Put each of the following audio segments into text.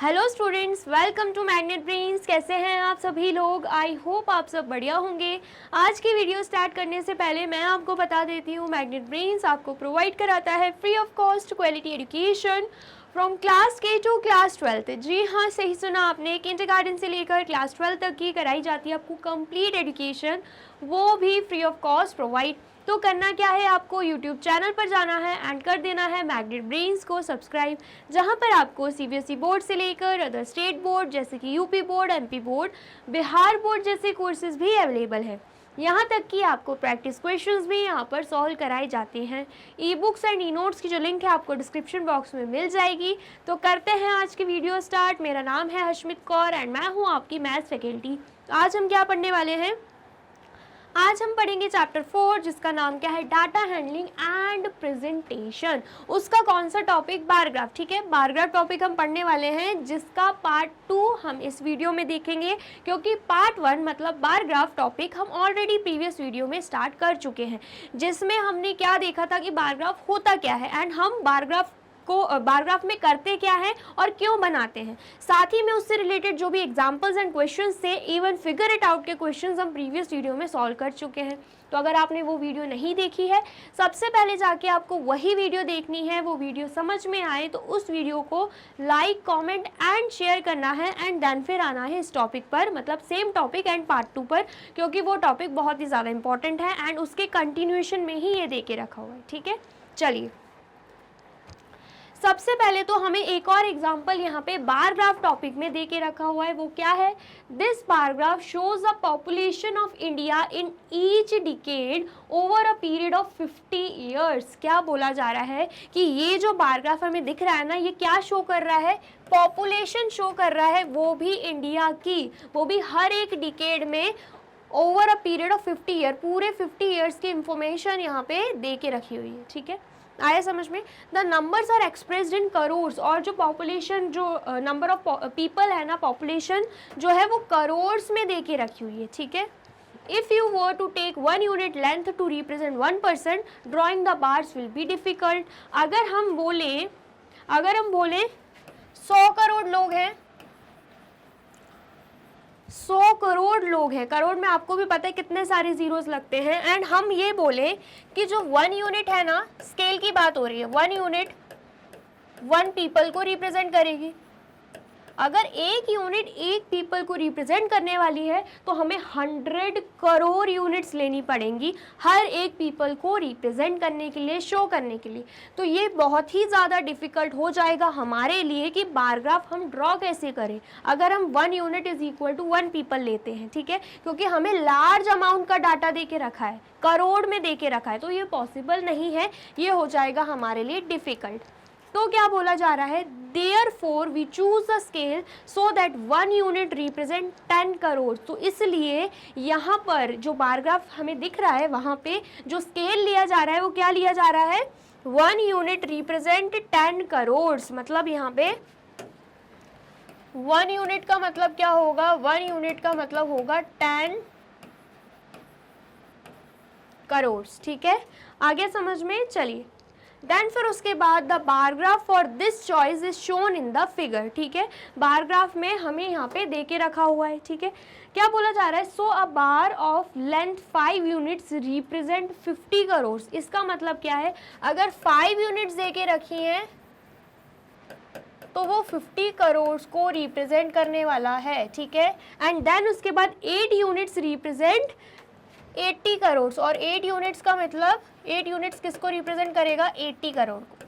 Hello students, welcome to Magnet Brains. कैसे हैं आप सभी लोग? आई होप आप सब बढ़िया होंगे। आज की वीडियो स्टार्ट करने से पहले मैं आपको बता देती हूँ, मैग्नेट ब्रेन्स आपको प्रोवाइड कराता है free of cost quality education from class के टू क्लास 12। जी हाँ, सही सुना आपने। किंडरगार्टन से लेकर क्लास 12 तक की कराई जाती है आपको कंप्लीट एजुकेशन, वो भी फ्री ऑफ कॉस्ट प्रोवाइड। तो करना क्या है, आपको यूट्यूब चैनल पर जाना है एंड कर देना है मैग्नेट ब्रेन्स को सब्सक्राइब, जहां पर आपको सीबीएसई बोर्ड से लेकर अदर स्टेट बोर्ड जैसे कि UP board, MP board, Bihar board जैसे कोर्सेज भी अवेलेबल है। यहाँ तक कि आपको प्रैक्टिस क्वेश्चंस भी यहाँ पर सॉल्व कराए जाते हैं। E books and e notes की जो लिंक है आपको डिस्क्रिप्शन बॉक्स में मिल जाएगी। तो करते हैं आज की वीडियो स्टार्ट। मेरा नाम है हशमित कौर एंड मैं हूँ आपकी मैथ्स फैकल्टी। आज हम क्या पढ़ने वाले हैं? आज हम पढ़ेंगे चैप्टर 4, जिसका नाम क्या है, डाटा हैंडलिंग एंड प्रेजेंटेशन। उसका कौन सा टॉपिक? Bar graph. ठीक है, बार ग्राफ टॉपिक हम पढ़ने वाले हैं, जिसका पार्ट 2 हम इस वीडियो में देखेंगे, क्योंकि पार्ट 1 मतलब बार ग्राफ टॉपिक हम ऑलरेडी प्रीवियस वीडियो में स्टार्ट कर चुके हैं, जिसमें हमने क्या देखा था कि बार ग्राफ होता क्या है एंड हम बार ग्राफ में करते क्या है और क्यों बनाते हैं। साथ ही में उससे रिलेटेड जो भी एग्जांपल्स एंड क्वेश्चंस थे, इवन फिगर इट आउट के क्वेश्चंस हम प्रीवियस वीडियो में सॉल्व कर चुके हैं। तो अगर आपने वो वीडियो नहीं देखी है, सबसे पहले जाके आपको वही वीडियो देखनी है। वो वीडियो समझ में आए तो उस वीडियो को लाइक, कमेंट एंड शेयर करना है एंड देन फिर आना है इस टॉपिक पर, मतलब सेम टॉपिक एंड पार्ट 2 पर, क्योंकि वो टॉपिक बहुत ही ज़्यादा इंपॉर्टेंट है एंड उसके कंटिन्यूएशन में ही ये दे के रखा हुआ है। ठीक है, चलिए सबसे पहले तो हमें एक और एग्जांपल यहाँ पे बार ग्राफ टॉपिक में दे के रखा हुआ है। वो क्या है? This bar graph shows the population of India in each decade over a period of 50 years. क्या बोला जा रहा है कि ये जो बार ग्राफ हमें दिख रहा है ना, ये क्या शो कर रहा है? पॉपुलेशन शो कर रहा है, वो भी इंडिया की, वो भी हर एक डिकेड में over a period of 50 year, पूरे 50 ईयर्स की इंफॉर्मेशन यहाँ पे दे के रखी हुई है। ठीक है, आया समझ में? The numbers are expressed in crores, और जो पॉपुलेशन, जो नंबर ऑफ पीपल है ना, पॉपुलेशन जो है वो करोर्स में दे के रखी हुई है। ठीक है, if you were to take 1 unit length to represent 1%, drawing the bars will be difficult. अगर हम बोले 100 करोड़ लोग हैं, 100 करोड़ लोग हैं, करोड़ में आपको भी पता है कितने सारे जीरोस लगते हैं, एंड हम ये बोले कि जो 1 यूनिट है ना, स्केल की बात हो रही है, 1 यूनिट 1 पीपल को रिप्रेजेंट करेगी। अगर एक यूनिट एक पीपल को रिप्रेजेंट करने वाली है तो हमें 100 करोड़ यूनिट्स लेनी पड़ेंगी हर एक पीपल को रिप्रेजेंट करने के लिए, शो करने के लिए। तो ये बहुत ही ज़्यादा डिफ़िकल्ट हो जाएगा हमारे लिए कि बार ग्राफ हम ड्रॉ कैसे करें अगर हम 1 unit is equal to 1 people लेते हैं। ठीक है, क्योंकि हमें लार्ज अमाउंट का डाटा दे के रखा है, करोड़ में दे के रखा है, तो ये पॉसिबल नहीं है, ये हो जाएगा हमारे लिए डिफ़िकल्ट। तो क्या बोला जा रहा है? Therefore we choose a scale so that 1 unit represent 10 crore. तो इसलिए यहाँ पर जो बार ग्राफ हमें दिख रहा है, वहाँ पे जो स्केल लिया जा रहा है वो क्या लिया जा रहा है? 1 यूनिट रिप्रेजेंट 10 करोड़। मतलब यहाँ पे 1 यूनिट का मतलब क्या होगा? 1 यूनिट का मतलब होगा 10 करोड़। ठीक है, आगे समझ में? चलिए देन फिर उसके बाद the bar graph for this choice is shown in the figure. ठीक है, बार ग्राफ में हमें यहाँ पे दे के रखा हुआ है। ठीक है, क्या बोला जा रहा है? So a bar of length 5 units represent 50 crore. इसका मतलब क्या है? अगर 5 यूनिट्स दे के रखी हैं तो वो 50 करोड़ को रिप्रेजेंट करने वाला है। ठीक है, एंड देन उसके बाद 8 यूनिट्स रिप्रेजेंट 80 करोड़, और 8 यूनिट्स का मतलब 8 यूनिट्स किसको रिप्रेजेंट करेगा? 80 करोड़ को।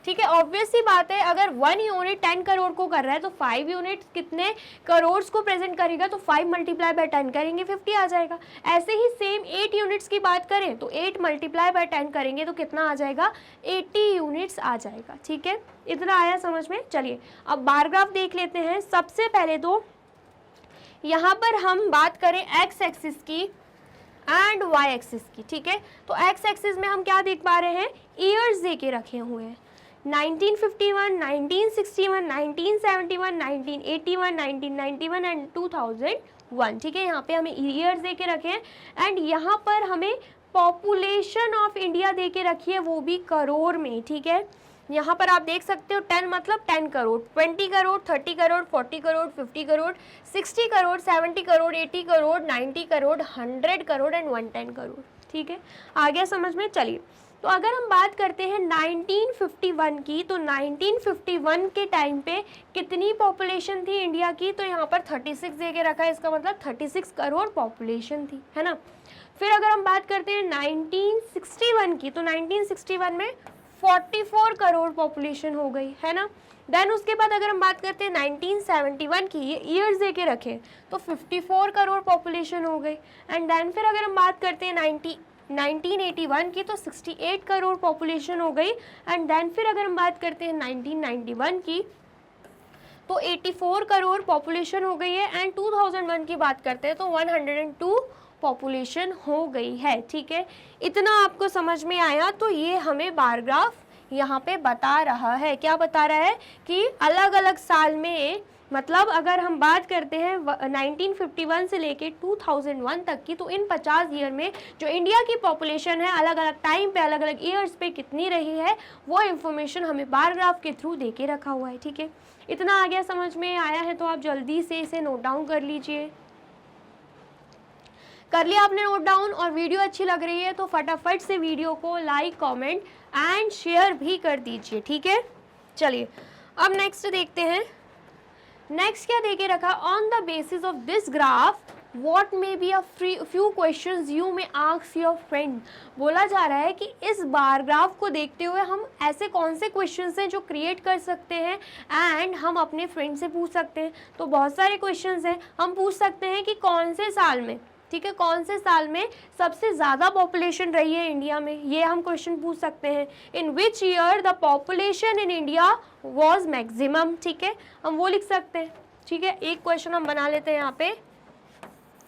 ठीक है, ऑब्वियस सी बात है, अगर 1 यूनिट 10 करोड़ को कर रहा है तो 5 यूनिट कितने करोड़ को प्रेजेंट करेगा? तो 5 मल्टीप्लाई बाय 10 करेंगे, 50 आ जाएगा। ऐसे ही सेम 8 यूनिट्स की बात करें तो 8 मल्टीप्लाई बाय 10 करेंगे तो कितना आ जाएगा? 80 यूनिट्स आ जाएगा। ठीक है, इतना आया समझ में? चलिए अब बार ग्राफ देख लेते हैं। सबसे पहले तो यहाँ पर हम बात करें एक्स एक्सिस की एंड वाई एक्सिस की। ठीक है, तो एक्स एक्सिस में हम क्या देख पा रहे हैं? ईयर्स दे के रखे हुए हैं, 1951, 1961, 1971, 1981, 1991 एंड 2001। ठीक है, यहाँ पे हमें ईयर्स दे के रखे हैं एंड यहाँ पर हमें पॉपुलेशन ऑफ इंडिया दे के रखी है, वो भी करोड़ में। ठीक है, यहाँ पर आप देख सकते हो 10 मतलब 10 करोड़, 20 करोड़, 30 करोड़, 40 करोड़, 50 करोड़, 60 करोड़, 70 करोड़, 80 करोड़, 90 करोड़, 100 करोड़ एंड 110 करोड़। ठीक है, आ गया समझ में। चलिए, तो अगर हम बात करते हैं 1951 की, तो 1951 के टाइम पे कितनी पॉपुलेशन थी इंडिया की, तो यहाँ पर 36 दे के रखा है, इसका मतलब 36 करोड़ पॉपुलेशन थी, है ना। फिर अगर हम बात करते हैं 1961 की, तो 1961 में 44 करोड़ पॉपुलेशन हो गई, है ना। देन उसके बाद अगर हम बात करते हैं 1971 की, ये ईयर्स दे के रखे तो 54 करोड़ पॉपुलेशन हो गई। एंड देन फिर अगर हम बात करते हैं 1981 की, तो 68 करोड़ पॉपुलेशन हो गई। एंड देन फिर अगर हम बात करते हैं 1991 की, तो 84 करोड़ पॉपुलेशन हो गई है। एंड 2001 की बात करते हैं तो 102 पॉपुलेशन हो गई है। ठीक है, इतना आपको समझ में आया। तो ये हमें बार ग्राफ यहाँ पे बता रहा है, क्या बता रहा है कि अलग अलग साल में, मतलब अगर हम बात करते हैं 1951 से लेके 2001 तक की, तो इन 50 ईयर में जो इंडिया की पॉपुलेशन है अलग अलग टाइम पे अलग अलग ईयर्स पे कितनी रही है, वो इन्फॉर्मेशन हमें बार ग्राफ के थ्रू दे के रखा हुआ है। ठीक है, इतना आ गया, समझ में आया है तो आप जल्दी से इसे नोट डाउन कर लीजिए। कर लिया आपने नोट डाउन, और वीडियो अच्छी लग रही है तो फटाफट से वीडियो को लाइक, कमेंट एंड शेयर भी कर दीजिए। ठीक है, चलिए अब नेक्स्ट देखते हैं। नेक्स्ट क्या देके रखा, on the basis of this graph what may be a few questions you may ask your friend. बोला जा रहा है कि इस बार ग्राफ को देखते हुए हम ऐसे कौन से क्वेश्चंस हैं जो क्रिएट कर सकते हैं एंड हम अपने फ्रेंड से पूछ सकते हैं। तो बहुत सारे क्वेश्चंस हैं, हम पूछ सकते हैं कि कौन से साल में, ठीक है, कौन से साल में सबसे ज़्यादा पॉपुलेशन रही है इंडिया में, ये हम क्वेश्चन पूछ सकते हैं। In which year the population in India was maximum, ठीक है, हम वो लिख सकते हैं। ठीक है, एक क्वेश्चन हम बना लेते हैं यहाँ पे,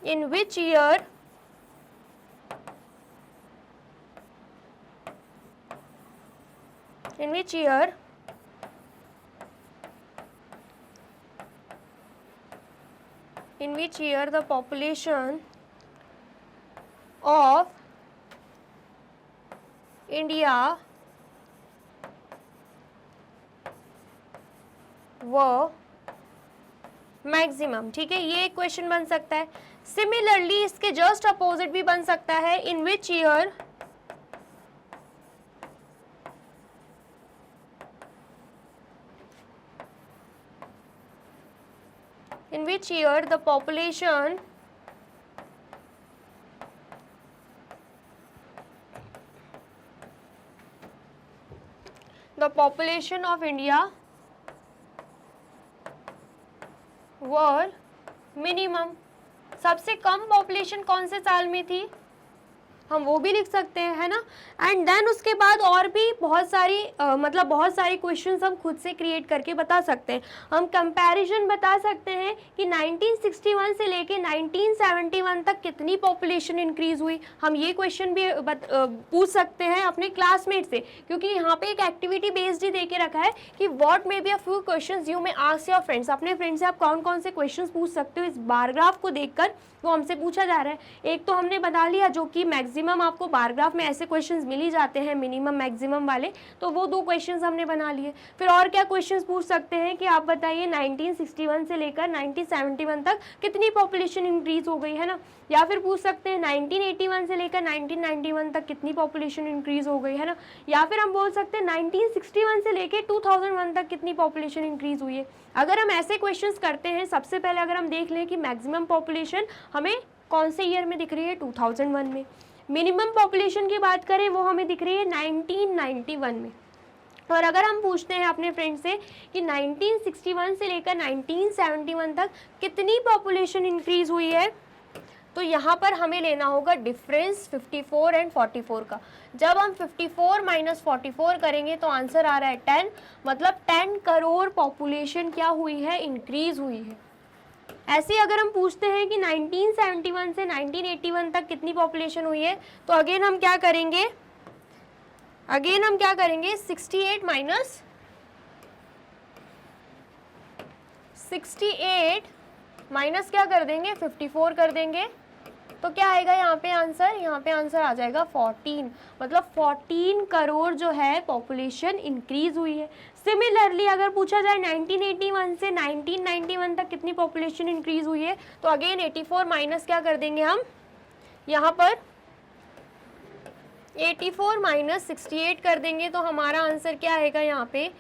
in which year the population of India were maximum. ठीक है, ये एक क्वेश्चन बन सकता है। सिमिलरली इसके जस्ट अपोजिट भी बन सकता है, in which year the population of India were minimum. सबसे कम पॉपुलेशन कौन से साल में थी, हम वो भी लिख सकते हैं, है ना। एंड देन उसके बाद और भी बहुत सारी मतलब बहुत सारे क्वेश्चंस हम खुद से क्रिएट करके बता सकते हैं। हम कंपैरिजन बता सकते हैं कि 1961 से लेके 1971 तक कितनी पॉपुलेशन इंक्रीज हुई, हम ये क्वेश्चन भी पूछ सकते हैं अपने क्लासमेट से, क्योंकि यहाँ पे एक एक्टिविटी बेस्ड ही दे के रखा है कि what may be a few questions you may ask your friends. अपने फ्रेंड से आप कौन कौन से क्वेश्चंस पूछ सकते हो, इस बार ग्राफ को देखकर वो हमसे पूछा जा रहा है। एक तो हमने बता लिया जो कि मैक्सिमम आपको बार ग्राफ में ऐसे क्वेश्चंस मिल ही जाते हैं, मिनिमम मैक्सिमम वाले, तो वो दो क्वेश्चंस हमने बना लिए। फिर और क्या क्वेश्चंस पूछ सकते हैं कि आप बताइए 1961 से लेकर 1971 तक कितनी पॉपुलेशन इंक्रीज हो गई, है ना। या फिर पूछ सकते हैं 1981 से लेकर 1991 तक कितनी पॉपुलेशन इंक्रीज हो गई, है ना। या फिर हम बोल सकते हैं 1961 से लेकर 2001 तक कितनी पॉपुलेशन इंक्रीज हुई है। अगर हम ऐसे क्वेश्चंस करते हैं, सबसे पहले अगर हम देख लें कि मैक्सिमम पॉपुलेशन हमें कौन से ईयर में दिख रही है, 2001 में। मिनिमम पॉपुलेशन की बात करें वो हमें दिख रही है 1991 में। और अगर हम पूछते हैं अपने फ्रेंड से कि 1961 से लेकर 1971 तक कितनी पॉपुलेशन इंक्रीज हुई है, तो यहाँ पर हमें लेना होगा डिफरेंस 54 एंड 44 का। जब हम 54 माइनस 44 करेंगे तो आंसर आ रहा है 10, मतलब 10 करोड़ पॉपुलेशन क्या हुई है, इंक्रीज हुई है। ऐसे अगर हम पूछते हैं कि 1971 से 1981 तक कितनी पॉपुलेशन हुई है, तो अगेन हम क्या करेंगे, 68 माइनस 68 माइनस क्या कर देंगे, 54 कर देंगे। तो क्या आएगा यहाँ पे आंसर, यहाँ पे आंसर आ जाएगा 14, मतलब 14 करोड़ जो है पॉपुलेशन इंक्रीज हुई है। सिमिलरली अगर पूछा जाए 1981 से 1991 तक कितनी पॉपुलेशन इंक्रीज हुई है, तो अगेन 84 माइनस क्या कर देंगे हम यहाँ पर, 84 माइनस 68 कर देंगे, तो हमारा आंसर क्या आएगा यहाँ पे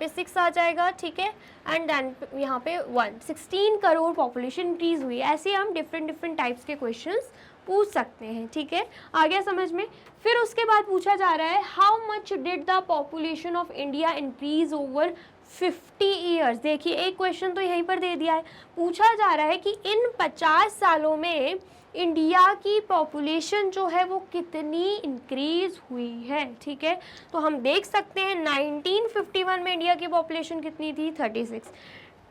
6 आ जाएगा, ठीक है। एंड देन यहाँ पे 16 करोड़ पॉपुलेशन इंक्रीज हुई है। ऐसे हम डिफरेंट टाइप्स के क्वेश्चंस पूछ सकते हैं, ठीक है, आ गया समझ में। फिर उसके बाद पूछा जा रहा है how much did the population of India increase over 50 years. देखिए एक क्वेश्चन तो यहीं पर दे दिया है, पूछा जा रहा है कि इन 50 सालों में इंडिया की पॉपुलेशन जो है वो कितनी इंक्रीज हुई है, ठीक है। तो हम देख सकते हैं 1951 में इंडिया की पॉपुलेशन कितनी थी, 36।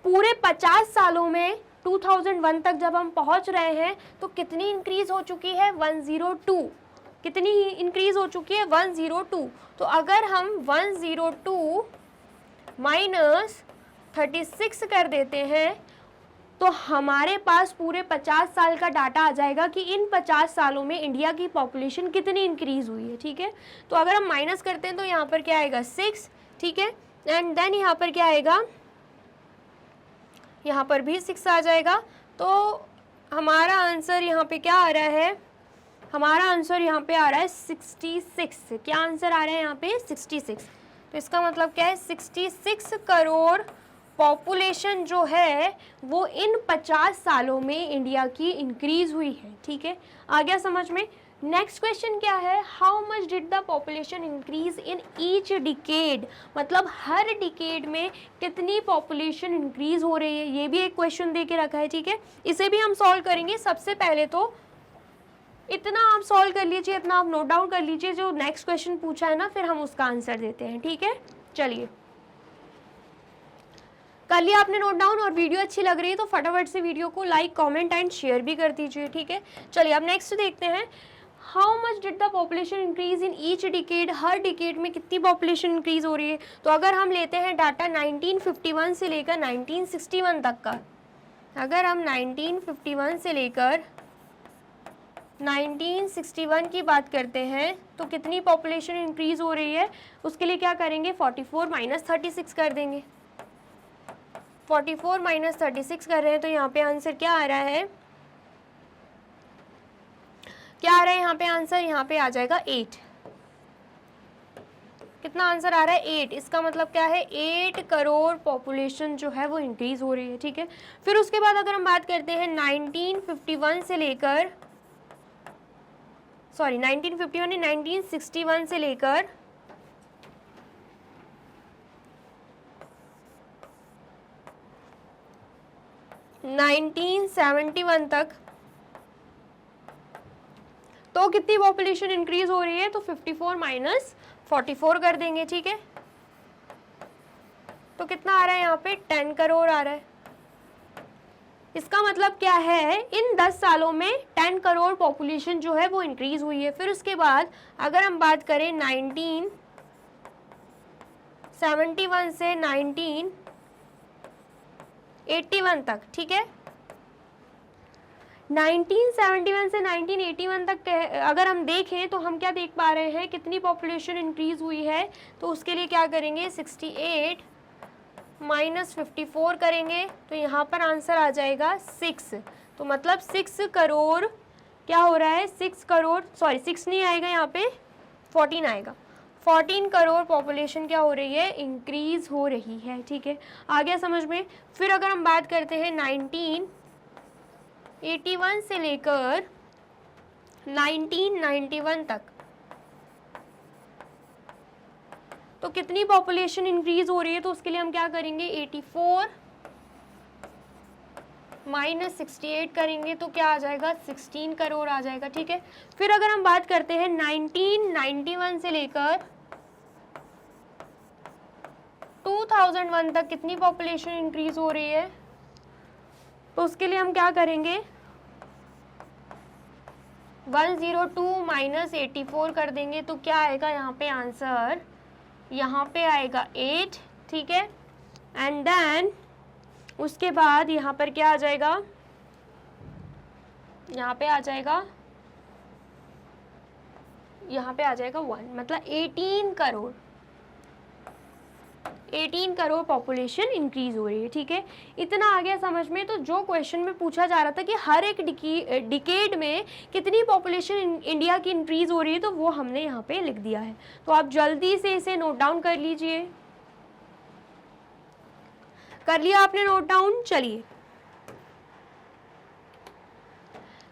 पूरे 50 सालों में 2001 तक जब हम पहुंच रहे हैं तो कितनी इंक्रीज हो चुकी है, 102। कितनी इंक्रीज हो चुकी है, 102। तो अगर हम 102 माइनस 36 कर देते हैं तो हमारे पास पूरे 50 साल का डाटा आ जाएगा कि इन 50 सालों में इंडिया की पॉपुलेशन कितनी इंक्रीज हुई है, ठीक है। तो अगर हम माइनस करते हैं तो यहाँ पर क्या आएगा 6, ठीक है। एंड देन यहाँ पर क्या आएगा, यहाँ पर भी 6 आ जाएगा। तो हमारा आंसर यहाँ पे क्या आ रहा है, हमारा आंसर यहाँ पे आ रहा है 66। क्या आंसर आ रहा है यहाँ पे 66। तो इसका मतलब क्या है, 66 करोड़ पॉपुलेशन जो है वो इन 50 सालों में इंडिया की इंक्रीज हुई है, ठीक है, आ गया समझ में। नेक्स्ट क्वेश्चन क्या है, how much did the population increase in each decade, मतलब हर डिकेड में कितनी पॉपुलेशन इंक्रीज हो रही है, ये भी एक क्वेश्चन दे के रखा है, ठीक है। इसे भी हम सॉल्व करेंगे। सबसे पहले तो इतना आप सॉल्व कर लीजिए, इतना आप नोट डाउन कर लीजिए जो नेक्स्ट क्वेश्चन पूछा है ना, फिर हम उसका आंसर देते हैं, ठीक है। चलिए कर लिया आपने नोट डाउन, और वीडियो अच्छी लग रही है तो फटाफट से वीडियो को लाइक कमेंट एंड शेयर भी कर दीजिए, ठीक है। चलिए अब नेक्स्ट देखते हैं, how much did the population increase in each decade, her decade में कितनी पॉपुलेशन इंक्रीज हो रही है। तो अगर हम लेते हैं डाटा 1951 से लेकर 1961 तक का, अगर हम 1951 से लेकर 1961 की बात करते हैं तो कितनी पॉपुलेशन इंक्रीज हो रही है, उसके लिए क्या करेंगे, 44 माइनस 36 कर देंगे। 44 माइनस 36 कर रहे हैं तो यहाँ पे आंसर क्या आ रहा है, क्या आ रहा है यहाँ पे आंसर, यहाँ पे आ जाएगा 8। कितना आंसर आ रहा है, 8। इसका मतलब क्या है, 8 करोड़ पॉपुलेशन जो है वो इंक्रीज हो रही है, ठीक है। फिर उसके बाद अगर हम बात करते हैं 1951 से लेकर, सॉरी 1951 नहीं 1961 से लेकर 1971 तक, तो कितनी पॉपुलेशन इंक्रीज हो रही है, तो 54 माइनस 44 कर देंगे, ठीक है। तो कितना आ रहा है यहाँ पे, 10 करोड़ आ रहा है। इसका मतलब क्या है, इन 10 सालों में 10 करोड़ पॉपुलेशन जो है वो इंक्रीज हुई है। फिर उसके बाद अगर हम बात करें 1971 से 1981 तक, ठीक है, 1971 से 1981 तक अगर हम देखें तो हम क्या देख पा रहे हैं, कितनी पॉपुलेशन इंक्रीज हुई है। तो उसके लिए क्या करेंगे, 68 माइनस 54 करेंगे तो यहाँ पर आंसर आ जाएगा 6। तो मतलब 6 करोड़ क्या हो रहा है, 6 करोड़, सॉरी 6 नहीं आएगा यहाँ पे, 14 आएगा। 14 करोड़ पॉपुलेशन क्या हो रही है, इंक्रीज हो रही है, ठीक है, आ गया समझ में। फिर अगर हम बात करते हैं 1981 से लेकर 1991 तक, तो कितनी पॉपुलेशन इंक्रीज हो रही है। तो उसके लिए हम क्या करेंगे, 84 माइनस 68 करेंगे तो क्या आ जाएगा, 16 करोड़ आ जाएगा, ठीक है। फिर अगर हम बात करते हैं 1991 से लेकर 2001 तक कितनी पॉपुलेशन इंक्रीज हो रही है, तो उसके लिए हम क्या करेंगे, 102 माइनस 84 कर देंगे तो क्या आएगा यहाँ पे आंसर, यहाँ पे आएगा 8, ठीक है। एंड देन उसके बाद यहाँ पर क्या आ जाएगा, यहाँ पे आ जाएगा, यहाँ पे आ जाएगा 1, मतलब 18 करोड़ पॉपुलेशन इंक्रीज हो रही है। ठीक है, इतना आ गया समझ में। तो जो क्वेश्चन में पूछा जा रहा था कि हर एक डिकेड में कितनी पॉपुलेशन इंडिया की इंक्रीज हो रही है, तो वो हमने यहाँ पे लिख दिया है। तो आप जल्दी से इसे नोट डाउन कर लीजिए। कर लिया आपने नोट डाउन? चलिए,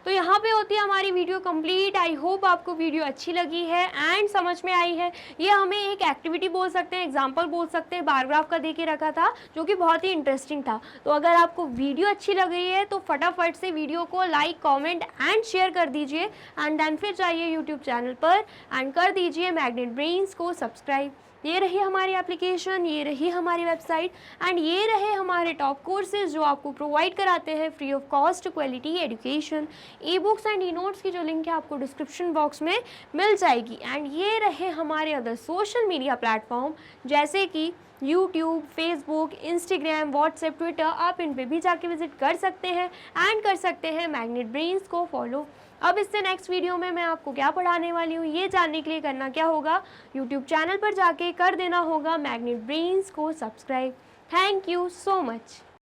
तो यहाँ पे होती है हमारी वीडियो कंप्लीट। आई होप आपको वीडियो अच्छी लगी है एंड समझ में आई है। ये हमें एक एक्टिविटी बोल सकते हैं, एग्जाम्पल बोल सकते हैं, बार ग्राफ का दे के रखा था जो कि बहुत ही इंटरेस्टिंग था। तो अगर आपको वीडियो अच्छी लग रही है तो फटाफट से वीडियो को लाइक, कॉमेंट एंड शेयर कर दीजिए एंड देन फिर जाइए यूट्यूब चैनल पर एंड कर दीजिए मैग्नेट ब्रेन्स को सब्सक्राइब। ये रही हमारी एप्लीकेशन, ये रही हमारी वेबसाइट एंड ये रहे हमारे टॉप कोर्सेज जो आपको प्रोवाइड कराते हैं free of cost quality education. E books and e notes की जो लिंक है आपको डिस्क्रिप्शन बॉक्स में मिल जाएगी। एंड ये रहे हमारे अदर सोशल मीडिया प्लेटफॉर्म जैसे कि YouTube, Facebook, Instagram, WhatsApp, Twitter. आप इन पे भी जाके विजिट कर सकते हैं एंड कर सकते हैं मैग्नेट ब्रेन्स को फॉलो। अब इससे नेक्स्ट वीडियो में मैं आपको क्या पढ़ाने वाली हूँ ये जानने के लिए करना क्या होगा, यूट्यूब चैनल पर जाके कर देना होगा मैग्नेट ब्रेन्स को subscribe. Thank you so much.